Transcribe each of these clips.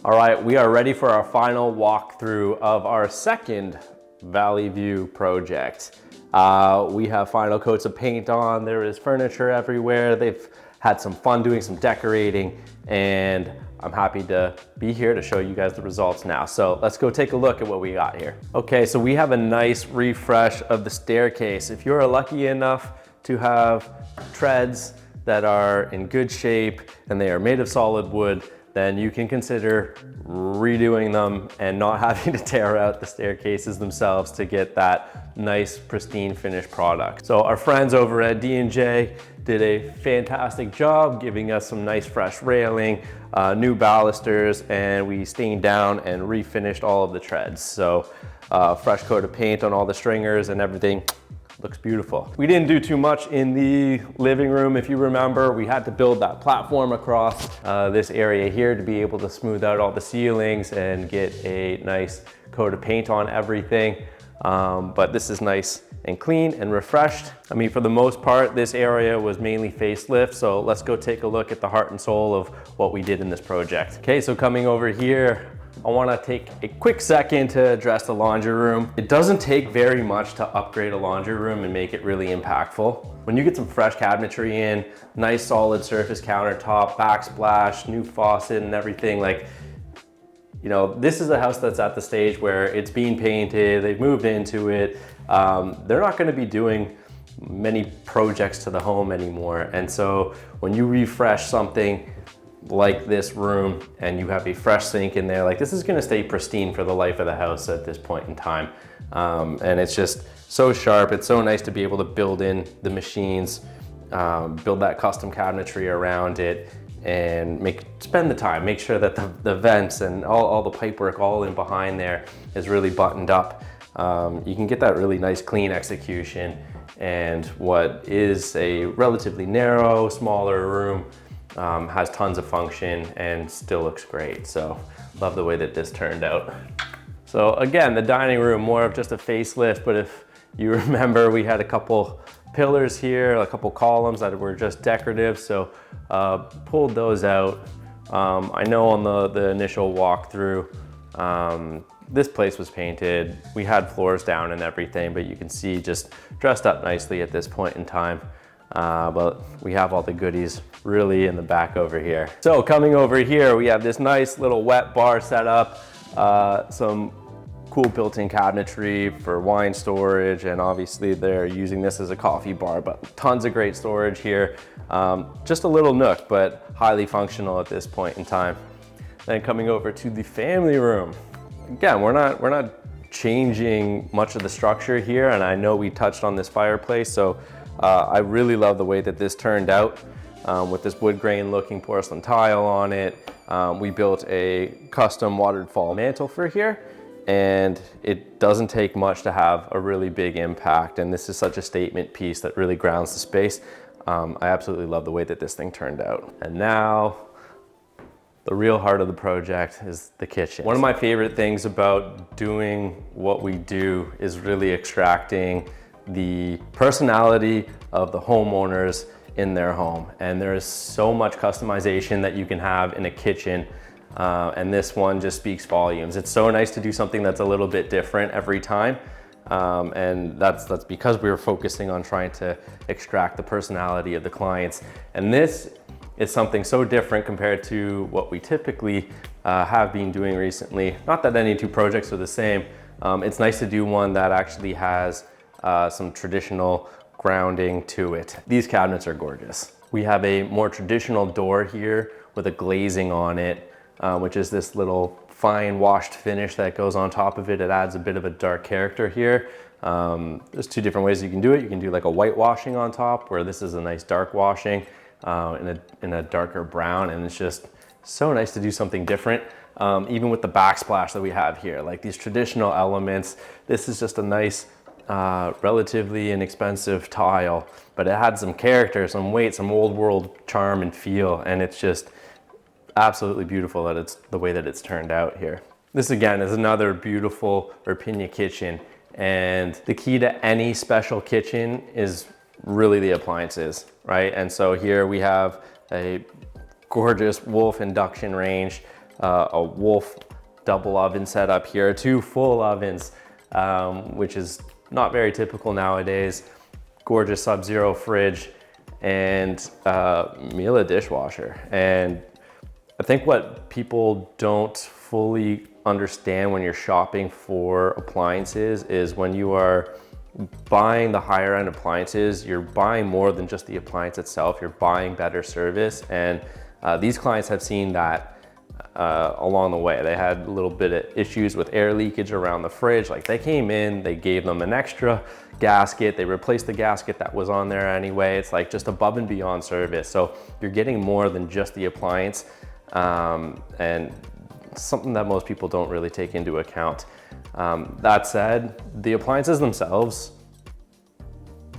All right, we are ready for our final walkthrough of our second Valley View project. We have final coats of paint on, there is furniture everywhere. They've had some fun doing some decorating, and I'm happy to be here to show you guys the results now. So let's go take a look at what we got here. Okay, so we have a nice refresh of the staircase. If you're lucky enough to have treads that are in good shape and they are made of solid wood, then you can consider redoing them and not having to tear out the staircases themselves to get that nice pristine finished product. So our friends over at D&J did a fantastic job giving us some nice fresh railing, new balusters, and we stained down and refinished all of the treads. So fresh coat of paint on all the stringers and everything. Looks beautiful. We didn't do too much in the living room. If you remember, we had to build that platform across this area here to be able to smooth out all the ceilings and get a nice coat of paint on everything. But this is nice and clean and refreshed. I mean, for the most part, this area was mainly facelift. So let's go take a look at the heart and soul of what we did in this project. Okay, so coming over here, I want to take a quick second to address the laundry room. It doesn't take very much to upgrade a laundry room and make it really impactful. When you get some fresh cabinetry in, nice solid surface countertop, backsplash, new faucet and everything, like, you know, this is a house that's at the stage where it's being painted, they've moved into it. They're not going to be doing many projects to the home anymore. And so when you refresh something like this room and you have a fresh sink in there, like, this is going to stay pristine for the life of the house at this point in time. And it's just so sharp. It's so nice to be able to build in the machines, build that custom cabinetry around it, and spend the time, make sure that the vents and all the pipework all in behind there is really buttoned up. You can get that really nice clean execution, and what is a relatively narrow, smaller room has tons of function and still looks great. So love the way that this turned out. So again, the dining room, more of just a facelift, but if you remember, we had a couple pillars here, a couple columns that were just decorative. So pulled those out. I know on the initial walkthrough, this place was painted. We had floors down and everything, but you can see just dressed up nicely at this point in time. But we have all the goodies really in the back over here. So coming over here, we have this nice little wet bar set up, some cool built-in cabinetry for wine storage, and obviously they're using this as a coffee bar, but tons of great storage here. Just a little nook, but highly functional at this point in time. Then coming over to the family room. Again, we're not changing much of the structure here, and I know we touched on this fireplace, so I really love the way that this turned out with this wood grain looking porcelain tile on it. We built a custom waterfall mantle for here, and it doesn't take much to have a really big impact, and this is such a statement piece that really grounds the space. I absolutely love the way that this thing turned out. And now the real heart of the project is the kitchen. One of my favorite things about doing what we do is really extracting the personality of the homeowners in their home. And there is so much customization that you can have in a kitchen. And this one just speaks volumes. It's so nice to do something that's a little bit different every time. And that's because we were focusing on trying to extract the personality of the clients. And this is something so different compared to what we typically have been doing recently. Not that any two projects are the same. It's nice to do one that actually has some traditional grounding to it. These cabinets are gorgeous. We have a more traditional door here with a glazing on it, which is this little fine washed finish that goes on top of it. It adds a bit of a dark character here. There's two different ways you can do it. You can do like a white washing on top, where this is a nice dark washing in a darker brown, and it's just so nice to do something different. Even with the backsplash that we have here, like these traditional elements, this is just a nice, relatively inexpensive tile, but it had some character, some weight, some old world charm and feel, and it's just absolutely beautiful that it's the way that it's turned out here. This again is another beautiful Irpinia kitchen, and the key to any special kitchen is really the appliances, right? And so here we have a gorgeous Wolf induction range. a Wolf double oven setup here, 2 full ovens, which is not very typical nowadays. Gorgeous Sub-Zero fridge and Miele dishwasher. And I think what people don't fully understand when you're shopping for appliances is when you are buying the higher end appliances, you're buying more than just the appliance itself, you're buying better service. And these clients have seen that along the way. They had a little bit of issues with air leakage around the fridge. Like they came in, they gave them an extra gasket, they replaced the gasket that was on there anyway. It's like just above and beyond service. So you're getting more than just the appliance, and something that most people don't really take into account. That said, the appliances themselves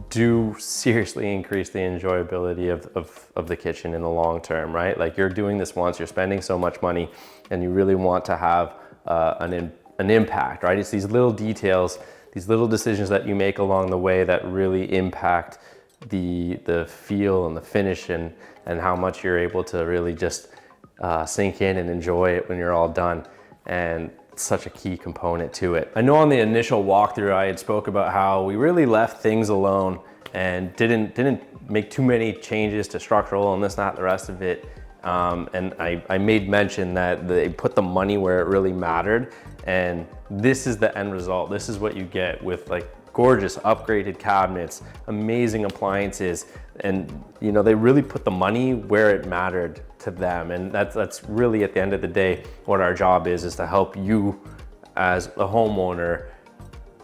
do seriously increase the enjoyability of the kitchen in the long term, right? Like you're doing this once, you're spending so much money, and you really want to have an impact, right? It's these little details, these little decisions that you make along the way that really impact the feel and the finish and how much you're able to really just sink in and enjoy it when you're all done. And it's such a key component to it. I know on the initial walkthrough, I had spoke about how we really left things alone and didn't make too many changes to structural and this, that, the rest of it. And I made mention that they put the money where it really mattered. And this is the end result. This is what you get with like gorgeous upgraded cabinets, amazing appliances. And you know, they really put the money where it mattered to them. And that's really at the end of the day, what our job is to help you as a homeowner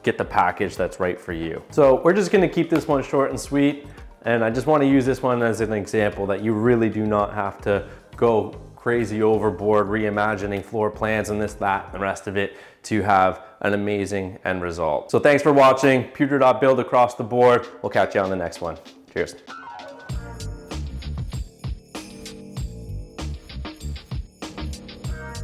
get the package that's right for you. So we're just gonna keep this one short and sweet. And I just wanna use this one as an example that you really do not have to go crazy overboard reimagining floor plans and this, that, and the rest of it to have an amazing end result. So thanks for watching. PEWTER.build across the board. We'll catch you on the next one. Cheers.